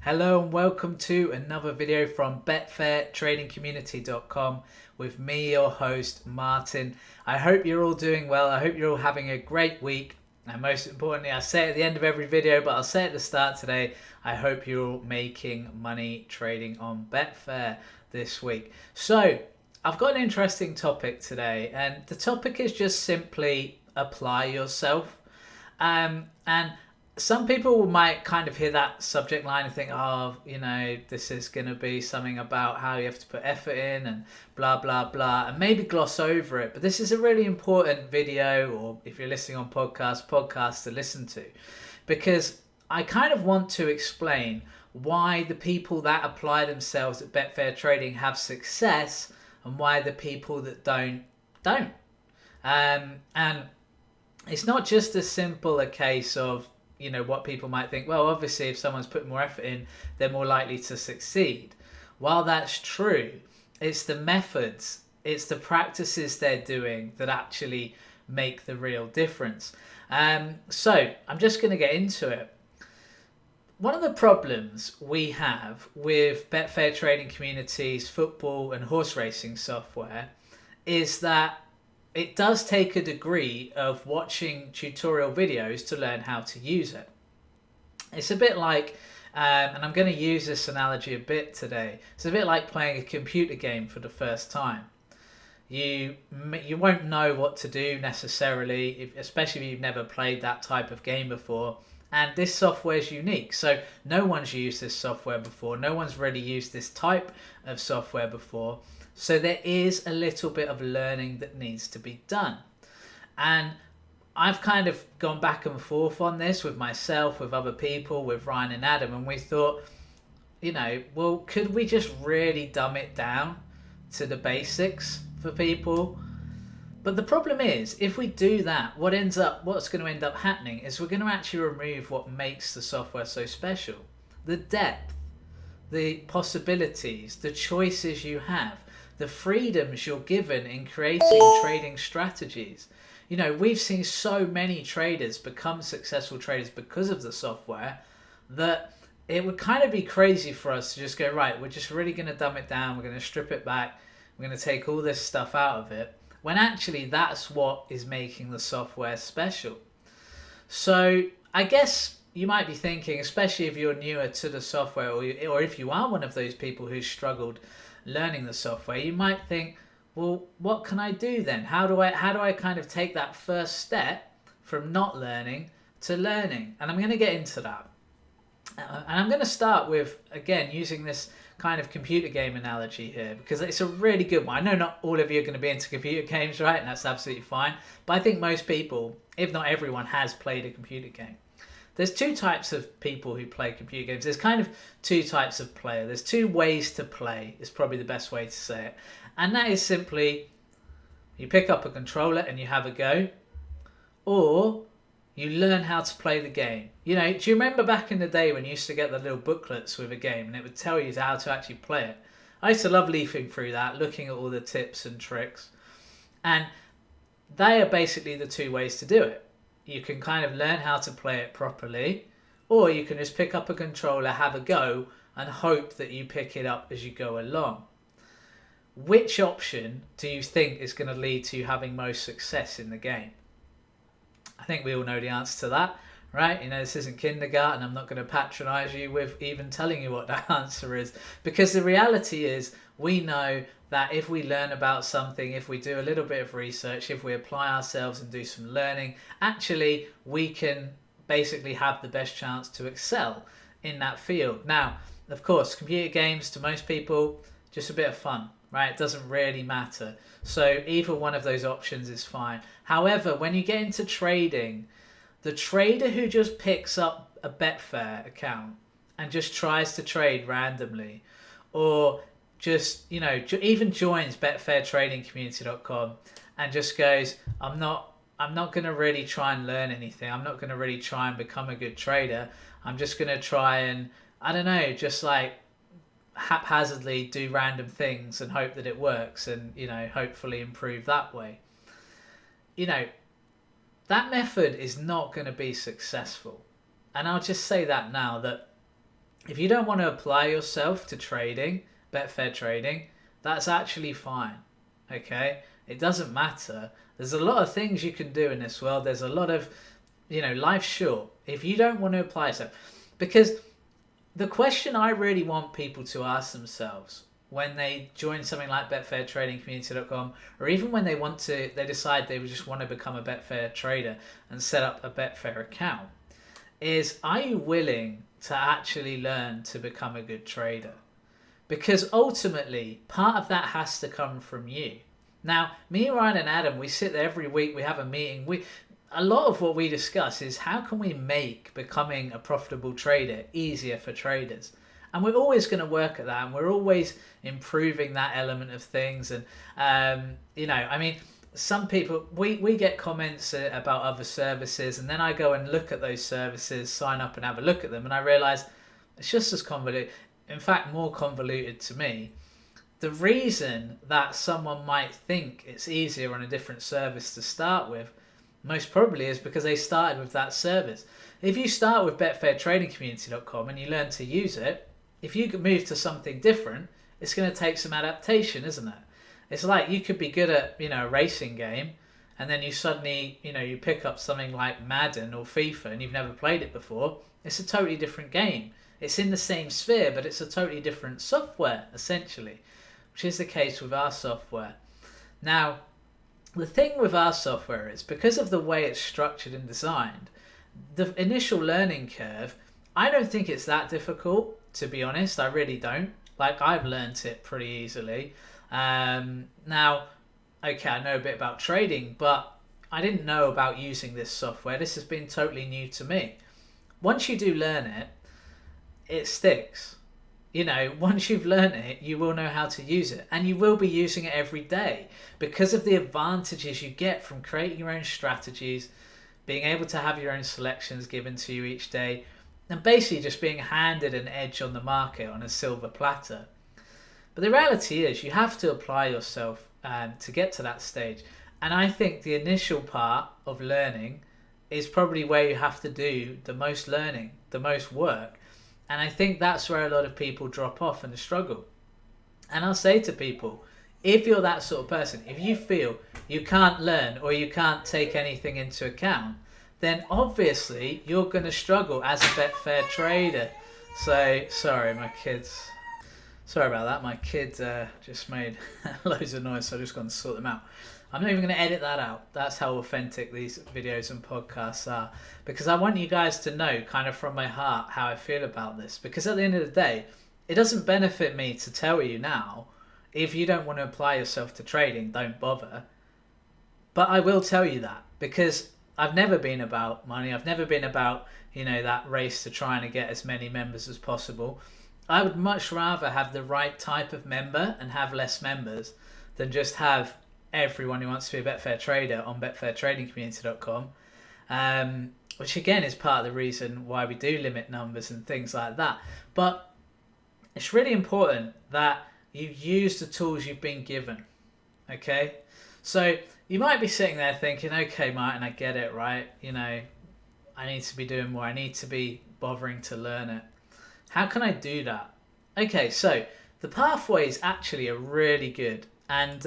Hello and welcome to another video from BetfairTradingCommunity.com with me, your host, Martin. I hope you're all doing well. I hope you're all having a great week. And most importantly, I say it at the end of every video, but I'll say it at the start today. I hope you're all making money trading on Betfair this week. So, I've got an interesting topic today, and the topic is just simply apply yourself. And some people might kind of hear that subject line and think, oh, this is going to be something about how you have to put effort in and blah, blah, blah, and maybe gloss over it. But this is a really important video, or if you're listening on podcast to listen to, because I kind of want to explain why the people that apply themselves at Betfair Trading have success and why the people that don't. And it's not just as simple a case of, what people might think, well, obviously if someone's put more effort in, they're more likely to succeed. While that's true, it's the methods, it's the practices they're doing that actually make the real difference. So I'm just going to get into it. One of the problems we have with Betfair Trading Community's football and horse racing software is that it does take a degree of watching tutorial videos to learn how to use it. It's a bit like, and I'm going to use this analogy a bit today, it's a bit like playing a computer game for the first time. You won't know what to do necessarily, especially if you've never played that type of game before. And this software is unique, so no one's used this software before, no one's really used this type of software before. So there is a little bit of learning that needs to be done. And I've kind of gone back and forth on this with myself, with other people, with Ryan and Adam, and we thought, well, could we just really dumb it down to the basics for people? But the problem is, if we do that, what's going to end up happening is we're going to actually remove what makes the software so special. The depth, the possibilities, the choices you have, the freedoms you're given in creating trading strategies. We've seen so many traders become successful traders because of the software that it would kind of be crazy for us to just go, right, we're just really going to dumb it down, we're going to strip it back, we're going to take all this stuff out of it, when actually that's what is making the software special. So I guess you might be thinking, especially if you're newer to the software, or if you are one of those people who struggled learning the software, you might think, well, what can I do then? How do I kind of take that first step from not learning to learning? And I'm going to get into that. And I'm going to start with, again, using this kind of computer game analogy here, because it's a really good one. I know not all of you are going to be into computer games, right? And that's absolutely fine. But I think most people, if not everyone, has played a computer game. There's two types of people who play computer games. There's kind of two types of player. There's two ways to play, is probably the best way to say it. And that is simply, you pick up a controller and you have a go, or you learn how to play the game. Do you remember back in the day when you used to get the little booklets with a game and it would tell you how to actually play it? I used to love leafing through that, looking at all the tips and tricks. And they are basically the two ways to do it. You can kind of learn how to play it properly, or you can just pick up a controller, have a go, and hope that you pick it up as you go along. Which option do you think is going to lead to you having most success in the game? I think we all know the answer to that, right? This isn't kindergarten. I'm not going to patronize you with even telling you what that answer is, because the reality is we know that if we learn about something, if we do a little bit of research, if we apply ourselves and do some learning, actually we can basically have the best chance to excel in that field. Now, of course, computer games to most people, just a bit of fun, right? It doesn't really matter. So either one of those options is fine. However, when you get into trading, the trader who just picks up a Betfair account and just tries to trade randomly, or just, even joins BetfairTradingCommunity.com and just goes, I'm not going to really try and learn anything. I'm not going to really try and become a good trader. I'm just going to try and, I don't know, just like haphazardly do random things and hope that it works and, hopefully improve that way. That method is not going to be successful. And I'll just say that now, that If you don't want to apply yourself to trading, Betfair Trading, that's actually fine. Okay? It doesn't matter. There's a lot of things you can do in this world. There's a lot of, life's short. If you don't want to apply yourself, because the question I really want people to ask themselves when they join something like Betfair Trading Community.com, or even when they decide they just want to become a Betfair trader and set up a Betfair account, is, are you willing to actually learn to become a good trader? Because ultimately, part of that has to come from you. Now, me, Ryan and Adam, we sit there every week, we have a meeting. A lot of what we discuss is how can we make becoming a profitable trader easier for traders? And we're always going to work at that, and we're always improving that element of things. And, some people, we get comments about other services, and then I go and look at those services, sign up and have a look at them, and I realise it's just as convoluted, in fact, more convoluted to me. The reason that someone might think it's easier on a different service to start with most probably is because they started with that service. If you start with Betfair Trading Community.com and you learn to use it, if you could move to something different, it's going to take some adaptation, isn't it? It's like you could be good at, a racing game, and then you suddenly, you pick up something like Madden or FIFA and you've never played it before. It's a totally different game. It's in the same sphere, but it's a totally different software, essentially, which is the case with our software. Now, the thing with our software is, because of the way it's structured and designed, the initial learning curve, I don't think it's that difficult, to be honest. I really don't. Like, I've learned it pretty easily. Now, okay, I know a bit about trading, but I didn't know about using this software. This has been totally new to me. Once you do learn it, it sticks. Once you've learned it, you will know how to use it, and you will be using it every day because of the advantages you get from creating your own strategies, being able to have your own selections given to you each day, and basically just being handed an edge on the market on a silver platter. But the reality is, you have to apply yourself to get to that stage. And I think the initial part of learning is probably where you have to do the most learning, the most work. And I think that's where a lot of people drop off and struggle. And I'll say to people, if you're that sort of person, if you feel you can't learn or you can't take anything into account, then obviously you're going to struggle as a Betfair trader. So, sorry, my kids. Sorry about that. My kids just made loads of noise, so I've just gone to sort them out. I'm not even going to edit that out. That's how authentic these videos and podcasts are. Because I want you guys to know, kind of from my heart, how I feel about this. Because at the end of the day, it doesn't benefit me to tell you now, if you don't want to apply yourself to trading, don't bother. But I will tell you that, because I've never been about money. I've never been about, that race to trying to get as many members as possible. I would much rather have the right type of member and have less members than just have everyone who wants to be a Betfair trader on BetfairTradingCommunity.com, which again is part of the reason why we do limit numbers and things like that. But it's really important that you use the tools you've been given. Okay, so you might be sitting there thinking, okay, Martin, I get it, right? I need to be doing more. I need to be bothering to learn it. How can I do that? Okay, so the pathways actually are really good, and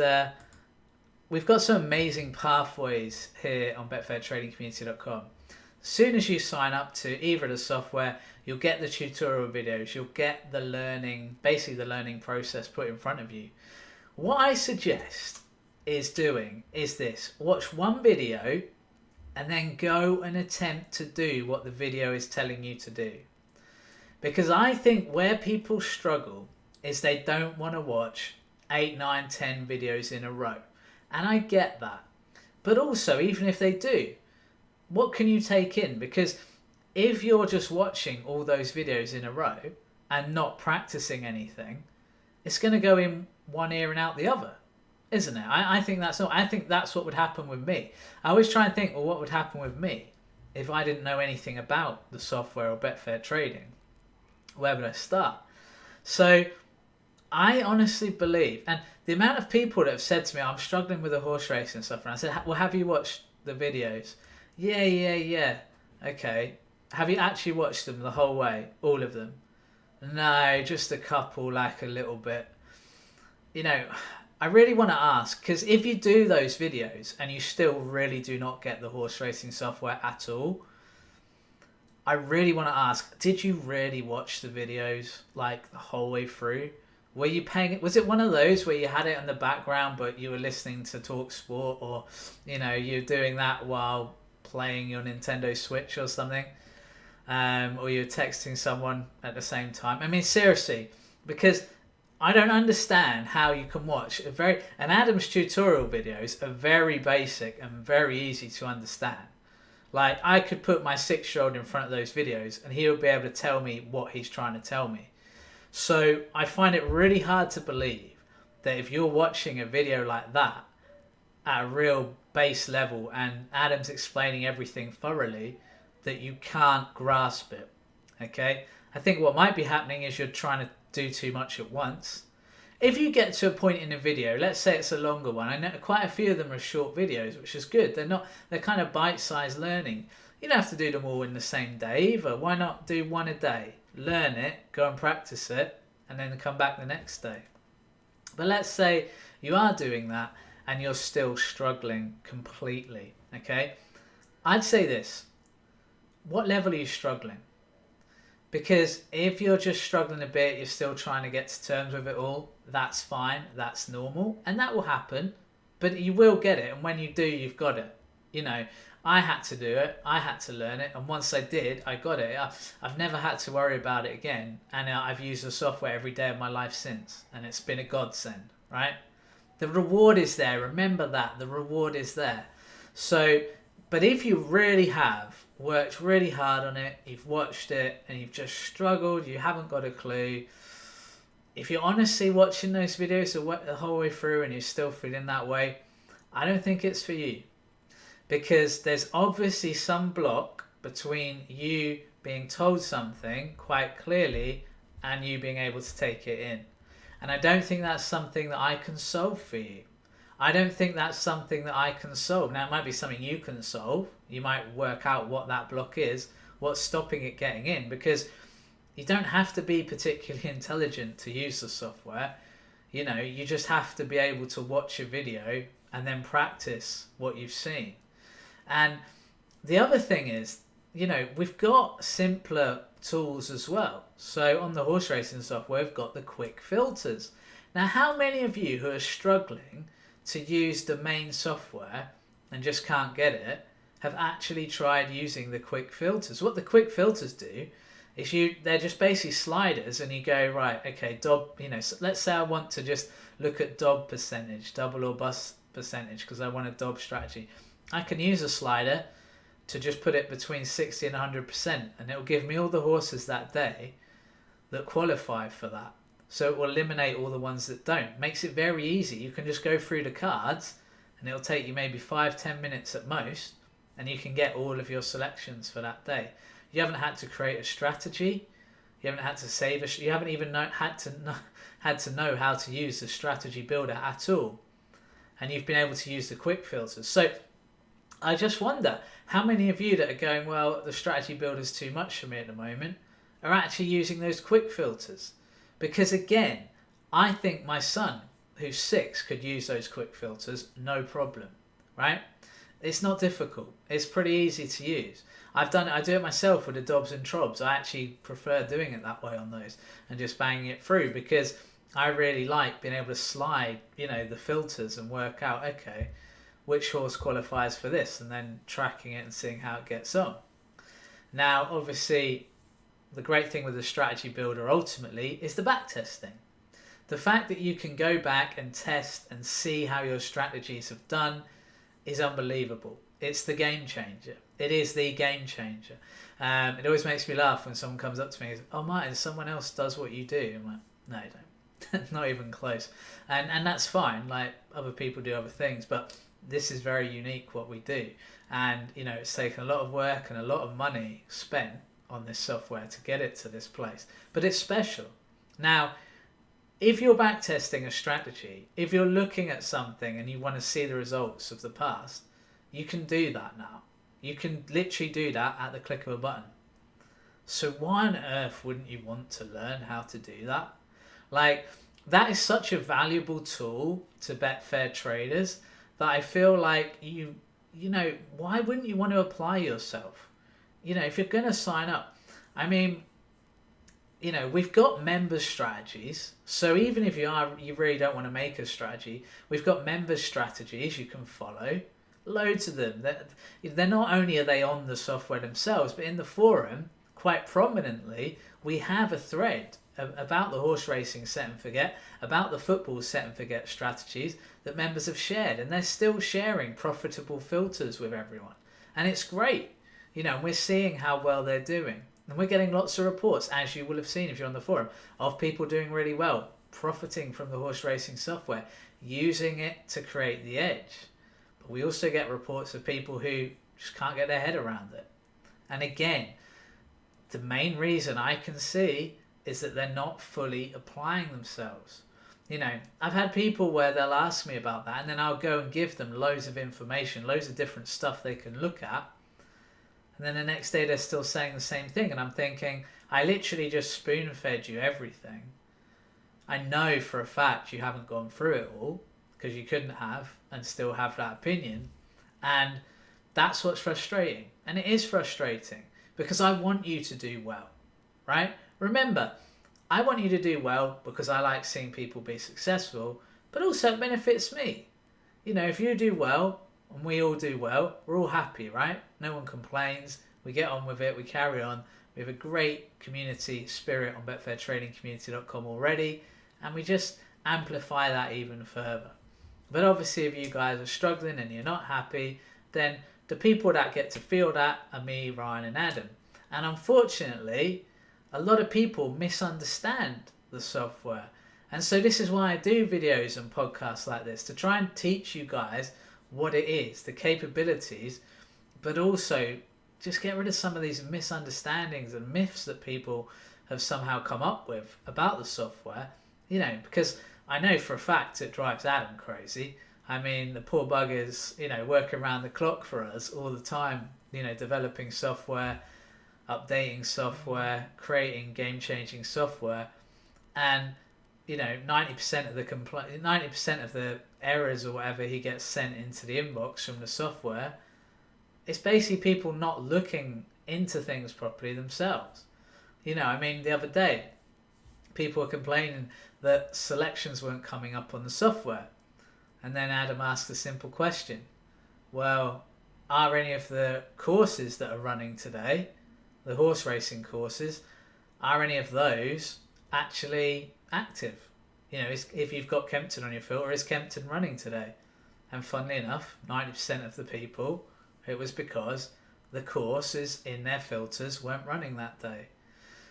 we've got some amazing pathways here on BetfairTradingCommunity.com. As soon as you sign up to either of the software, you'll get the tutorial videos, you'll get the learning, basically the learning process put in front of you. What I suggest is doing is this: watch one video and then go and attempt to do what the video is telling you to do. Because I think where people struggle is they don't want to watch 8, 9, 10 videos in a row. And I get that. But also, even if they do, what can you take in? Because if you're just watching all those videos in a row and not practicing anything, it's going to go in one ear and out the other, isn't it? I think that's not. I think that's what would happen with me. I always try and think, well, what would happen with me if I didn't know anything about the software or Betfair Trading? Where would I start? So I honestly believe, and the amount of people that have said to me, I'm struggling with a horse race and stuff, and I said, well, have you watched the videos? Yeah. Okay. Have you actually watched them the whole way? All of them? No, just a couple, like a little bit. You know, I really want to ask, because if you do those videos and you still really do not get the horse racing software at all, I really want to ask, did you really watch the videos like the whole way through? Were you paying it? Was it one of those where you had it in the background but you were listening to Talk Sport, or you're doing that while playing your Nintendo Switch or something, or you're texting someone at the same time? I mean, seriously, because I don't understand how you can watch and Adam's tutorial videos are very basic and very easy to understand. Like, I could put my 6-year-old in front of those videos and he would be able to tell me what he's trying to tell me. So I find it really hard to believe that if you're watching a video like that at a real base level and Adam's explaining everything thoroughly, that you can't grasp it. Okay? I think what might be happening is you're trying to do too much at once. If you get to a point in a video, let's say it's a longer one, I know quite a few of them are short videos, which is good. They're kind of bite-sized learning. You don't have to do them all in the same day either. Why not do one a day? Learn it, go and practice it, and then come back the next day. But let's say you are doing that and you're still struggling completely, okay? I'd say this. What level are you struggling? Because if you're just struggling a bit, you're still trying to get to terms with it all, that's fine, that's normal, and that will happen, but you will get it, and when you do, you've got it. I had to do it, I had to learn it, and once I did, I got it. I've never had to worry about it again, and I've used the software every day of my life since, and it's been a godsend, right? The reward is there, remember that, the reward is there. So, but if you really have worked really hard on it, you've watched it and you've just struggled, you haven't got a clue, if you're honestly watching those videos the whole way through and you're still feeling that way, I don't think it's for you, because there's obviously some block between you being told something quite clearly and you being able to take it in, and I don't think that's something that I can solve for you. I don't think that's something that I can solve. Now, it might be something you can solve. You might work out what that block is, what's stopping it getting in, because you don't have to be particularly intelligent to use the software. You just have to be able to watch a video and then practice what you've seen. And the other thing is, we've got simpler tools as well. So on the horse racing software, we've got the quick filters. Now, how many of you who are struggling to use the main software and just can't get it have actually tried using the quick filters? What the quick filters do is they're just basically sliders, and you go, right, okay, let's say I want to just look at DOB percentage, double or bust percentage, because I want a DOB strategy. I can use a slider to just put it between 60 and 100%, and it'll give me all the horses that day that qualify for that. So it will eliminate all the ones that don't. Makes it very easy. You can just go through the cards and it'll take you maybe 5-10 minutes at most, and you can get all of your selections for that day. You haven't had to create a strategy. You haven't had to save you haven't even had to know how to use the strategy builder at all. And you've been able to use the quick filters. So I just wonder how many of you that are going, well, the strategy builder's too much for me at the moment, are actually using those quick filters. Because again, I think my son, who's 6, could use those quick filters, no problem, right? It's not difficult. It's pretty easy to use. I do it myself with the dobs and trobs. I actually prefer doing it that way on those and just banging it through, because I really like being able to slide, the filters and work out, okay, which horse qualifies for this, and then tracking it and seeing how it gets on. Now, obviously, the great thing with the strategy builder ultimately is the back testing. The fact that you can go back and test and see how your strategies have done is unbelievable. It's the game changer. It is the game changer. It always makes me laugh when someone comes up to me and says, oh, Martin, someone else does what you do. I'm like, no, you don't. Not even close. And that's fine. Like, other people do other things, but this is very unique what we do. And, it's taken a lot of work and a lot of money spent on this software to get it to this place, but it's special. Now, if you're backtesting a strategy, if you're looking at something and you want to see the results of the past, you can do that now. You can literally do that at the click of a button. So why on earth wouldn't you want to learn how to do that? Like, that is such a valuable tool to Betfair traders that I feel like why wouldn't you want to apply yourself? If you're going to sign up, I mean, we've got member strategies. So even if you really don't want to make a strategy, we've got member strategies you can follow. Loads of them. They're not only are they on the software themselves, but in the forum, quite prominently, we have a thread about the horse racing set and forget, about the football set and forget strategies that members have shared, and they're still sharing profitable filters with everyone, and it's great. We're seeing how well they're doing. And we're getting lots of reports, as you will have seen if you're on the forum, of people doing really well, profiting from the horse racing software, using it to create the edge. But we also get reports of people who just can't get their head around it. And again, the main reason I can see is that they're not fully applying themselves. I've had people where they'll ask me about that, and then I'll go and give them loads of information, loads of different stuff they can look at. And then the next day they're still saying the same thing. And I'm thinking, I literally just spoon-fed you everything. I know for a fact you haven't gone through it all, because you couldn't have and still have that opinion. And that's what's frustrating. And it is frustrating because I want you to do well, right? Remember, I want you to do well because I like seeing people be successful, but also it benefits me. If you do well, and we all do well, we're all happy, right? No one complains. We get on with it. We carry on. We have a great community spirit on betfairtradingcommunity.com already, and we just amplify that even further. But obviously, if you guys are struggling and you're not happy, then the people that get to feel that are me, Ryan, and Adam. And unfortunately, a lot of people misunderstand the software. And so this is why I do videos and podcasts like this, to try and teach you guys what it is, the capabilities, but also just get rid of some of these misunderstandings and myths that people have somehow come up with about the software, because I know for a fact it drives Adam crazy. I mean, the poor buggers, work around the clock for us all the time, developing software, updating software, creating game-changing software, and 90% of the 90% of the errors or whatever he gets sent into the inbox from the software, it's basically people not looking into things properly themselves. I mean, the other day, people were complaining that selections weren't coming up on the software. And then Adam asked a simple question. Well, are any of the courses that are running today, the horse racing courses, are any of those actually active? If you've got Kempton on your filter, is Kempton running today? And funnily enough, 90% of the people, it was because the courses in their filters weren't running that day.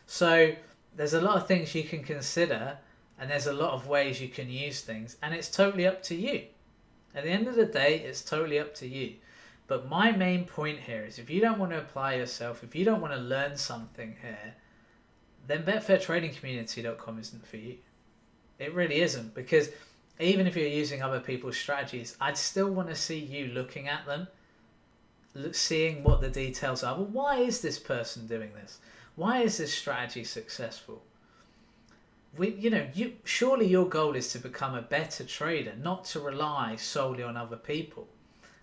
So there's a lot of things you can consider, and there's a lot of ways you can use things, and it's totally up to you. At the end of the day, it's totally up to you. But my main point here is, if you don't want to apply yourself, if you don't want to learn something here, then betfairtradingcommunity.com isn't for you. It really isn't, because even if you're using other people's strategies, I'd still want to see you looking at them, seeing what the details are. Well, why is this person doing this? Why is this strategy successful? Surely your goal is to become a better trader, not to rely solely on other people.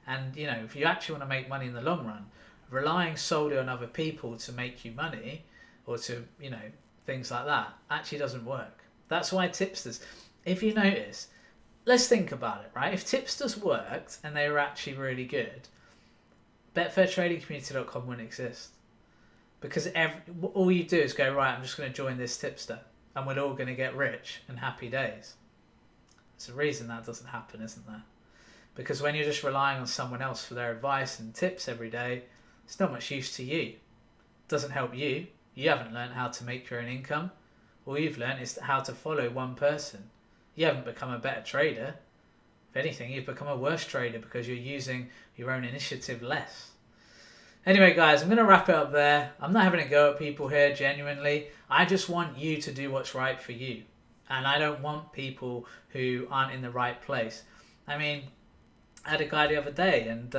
And if you actually want to make money in the long run, relying solely on other people to make you money, or to things like that, actually doesn't work. That's why tipsters, if you notice, let's think about it, right? If tipsters worked and they were actually really good, betfairtradingcommunity.com wouldn't exist. Because all you do is go, right, I'm just going to join this tipster and we're all going to get rich and happy days. There's a reason that doesn't happen, isn't there? Because when you're just relying on someone else for their advice and tips every day, it's not much use to you. It doesn't help you. You haven't learned how to make your own income. All you've learned is how to follow one person. You haven't become a better trader. If anything, you've become a worse trader because you're using your own initiative less. Anyway, guys, I'm going to wrap it up there. I'm not having a go at people here, genuinely. I just want you to do what's right for you. And I don't want people who aren't in the right place. I mean, I had a guy the other day, and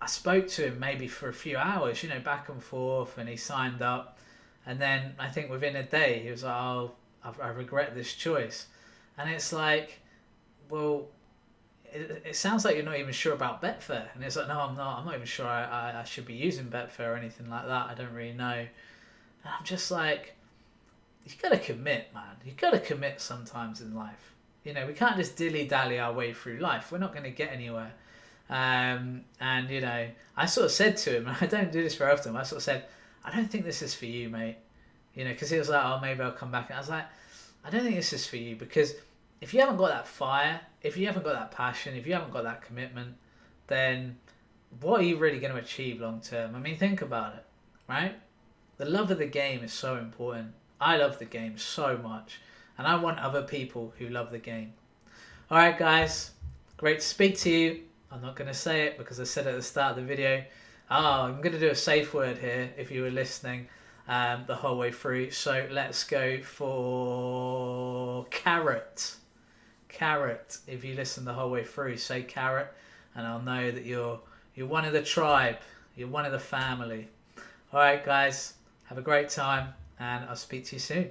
I spoke to him maybe for a few hours, back and forth, and he signed up. And then I think within a day, he was like, "Oh, I regret this choice." And it's like, well, it sounds like you're not even sure about Betfair. And it's like, no, I'm not. I'm not even sure I should be using Betfair or anything like that. I don't really know. And I'm just like, you got to commit, man. You got to commit sometimes in life. We can't just dilly-dally our way through life. We're not going to get anywhere. And, I sort of said to him, and I don't do this very often, I sort of said, I don't think this is for you, mate. Because he was like, oh, maybe I'll come back. And I was like, I don't think this is for you, because if you haven't got that fire, if you haven't got that passion, if you haven't got that commitment, then what are you really going to achieve long term? I mean, think about it, right? The love of the game is so important. I love the game so much, and I want other people who love the game. All right, guys, great to speak to you. I'm not going to say it because I said it at the start of the video. I'm going to do a safe word here if you were listening the whole way through. So let's go for carrot. Carrot. If you listen the whole way through, say carrot, and I'll know that you're one of the tribe. You're one of the family. All right, guys, have a great time, and I'll speak to you soon.